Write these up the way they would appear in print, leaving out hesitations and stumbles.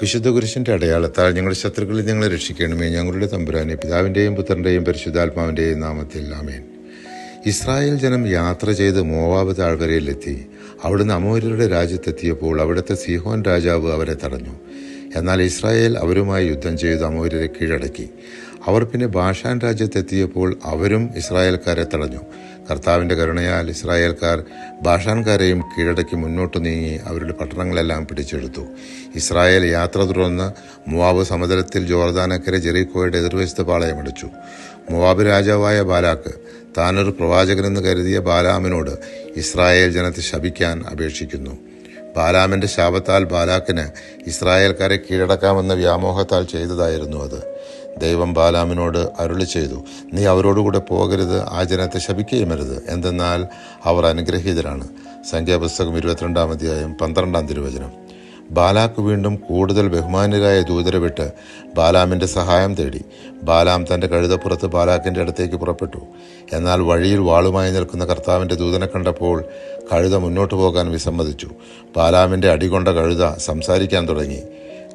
വിശുദ്ധ കുരിശിൻ്റെ അടയാളത്താൽ ഞങ്ങളുടെ ശത്രുക്കളിൽ ഞങ്ങളെ രക്ഷിക്കണമേ. ഞങ്ങളുടെ തമ്പുരാനെ, പിതാവിൻ്റെയും പുത്രൻ്റെയും പരിശുദ്ധാത്മാവിൻ്റെയും നാമത്തിൽ ആമേൻ. ഇസ്രായേൽ ജനം യാത്ര ചെയ്ത് മോവാബ് താഴ്വരയിലെത്തി. അവിടുന്ന് അമോര്യരുടെ രാജ്യത്തെത്തിയപ്പോൾ അവിടുത്തെ സീഹോൻ രാജാവ് അവരെ തടഞ്ഞു. എന്നാൽ ഇസ്രായേൽ അവരുമായി യുദ്ധം ചെയ്ത് അമോര്യരെ കീഴടക്കി. അവർ പിന്നെ ബാഷാൻ രാജ്യത്തെത്തിയപ്പോൾ അവരും ഇസ്രായേൽക്കാരെ തടഞ്ഞു. കർത്താവിൻ്റെ കരുണയാൽ ഇസ്രായേൽക്കാർ ബാഷാൻകാരെയും കീഴടക്കി മുന്നോട്ട് നീങ്ങി അവരുടെ പട്ടണങ്ങളെല്ലാം പിടിച്ചെടുത്തു. ഇസ്രായേൽ യാത്ര തുടർന്ന് മോവാബ് സമതലത്തിൽ ജോർദാനക്കരെ ജെറിക്കോയുടെ എതിർവശത്ത് പാളയമടിച്ചു. മോവാബ് രാജാവായ ബാലാക്ക് താനൊരു പ്രവാചകനെന്ന് കരുതിയ ബാലാമിനോട് ഇസ്രായേൽ ജനത്തെ ശപിക്കാൻ അപേക്ഷിക്കുന്നു. ബാലാമിൻ്റെ ശാപത്താൽ ബാലാക്കിന് ഇസ്രായേൽക്കാരെ കീഴടക്കാമെന്ന വ്യാമോഹത്താൽ ചെയ്തതായിരുന്നു അത്. ദൈവം ബാലാമിനോട് അരുളി ചെയ്തു, നീ അവരോടുകൂടെ പോകരുത്, ആ ജനത്തെ ശപിക്കുകയുമരുത്, എന്തെന്നാൽ അവർ അനുഗ്രഹീതരാണ്. സംഖ്യാപുസ്തകം 22-ാം അധ്യായം 12-ാം തിരുവചനം. ബാലാക്ക് വീണ്ടും കൂടുതൽ ബഹുമാന്യരായ ദൂതരെ വിട്ട് ബാലാമിൻ്റെ സഹായം തേടി. ബാലാം തൻ്റെ കഴുതപ്പുറത്ത് ബാലാക്കിൻ്റെ അടുത്തേക്ക് പുറപ്പെട്ടു. എന്നാൽ വഴിയിൽ വാളുമായി നിൽക്കുന്ന കർത്താവിൻ്റെ ദൂതനെ കണ്ടപ്പോൾ കഴുത മുന്നോട്ട് പോകാൻ വിസമ്മതിച്ചു. ബാലാമിൻ്റെ അടികൊണ്ട കഴുത സംസാരിക്കാൻ തുടങ്ങി.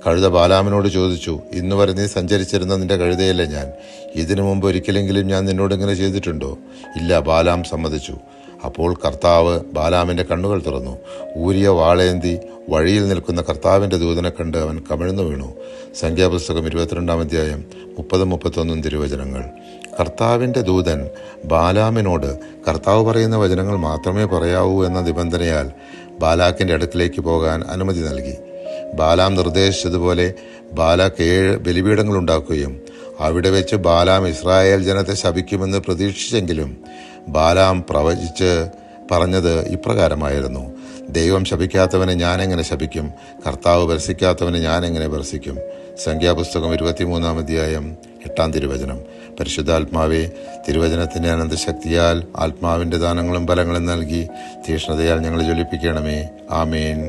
കഴുത ബാലാമിനോട് ചോദിച്ചു, ഇന്നുവരെ നീ സഞ്ചരിച്ചിരുന്ന നിന്റെ കഴുതയല്ലേ ഞാൻ? ഇതിനു മുമ്പ് ഒരിക്കലെങ്കിലും ഞാൻ നിന്നോട് ഇങ്ങനെ ചെയ്തിട്ടുണ്ടോ? ഇല്ല, ബാലാം സമ്മതിച്ചു. അപ്പോൾ കർത്താവ് ബാലാമിൻ്റെ കണ്ണുകൾ തുറന്നു. ഊരിയ വാളേന്തി വഴിയിൽ നിൽക്കുന്ന കർത്താവിൻ്റെ ദൂതനെ കണ്ട് അവൻ കമിഴ്ന്നു വീണു. സംഖ്യാപുസ്തകം 22-ാം അധ്യായം 30-31 തിരുവചനങ്ങൾ. കർത്താവിൻ്റെ ദൂതൻ ബാലാമിനോട് കർത്താവ് പറയുന്ന വചനങ്ങൾ മാത്രമേ പറയാവൂ എന്ന നിബന്ധനയാൽ ബാലാക്കിൻ്റെ അടുക്കിലേക്ക് പോകാൻ അനുമതി നൽകി. ബാലാം നിർദ്ദേശിച്ചതുപോലെ ബാലാക്ക് 7 ബലിപീഠങ്ങൾ ഉണ്ടാക്കുകയും അവിടെ വെച്ച് ബാലാം ഇസ്രായേൽ ജനത്തെ ശപിക്കുമെന്ന് പ്രതീക്ഷിച്ചെങ്കിലും ബാലാം പ്രവചിച്ച് പറഞ്ഞത് ഇപ്രകാരമായിരുന്നു: ദൈവം ശപിക്കാത്തവനെ ഞാനെങ്ങനെ ശപിക്കും? കർത്താവ് ഭർസിക്കാത്തവനെ ഞാനെങ്ങനെ ഭർസിക്കും? സംഖ്യാപുസ്തകം 23-ാം അധ്യായം 8-ാം തിരുവചനം. പരിശുദ്ധാത്മാവെ, തിരുവചനത്തിൻ്റെ അനന്തശക്തിയാൽ ആത്മാവിൻ്റെ ദാനങ്ങളും ഫലങ്ങളും നൽകി തീക്ഷ്ണതയാൽ ഞങ്ങളെ ജ്വലിപ്പിക്കണമേ. ആമേൻ.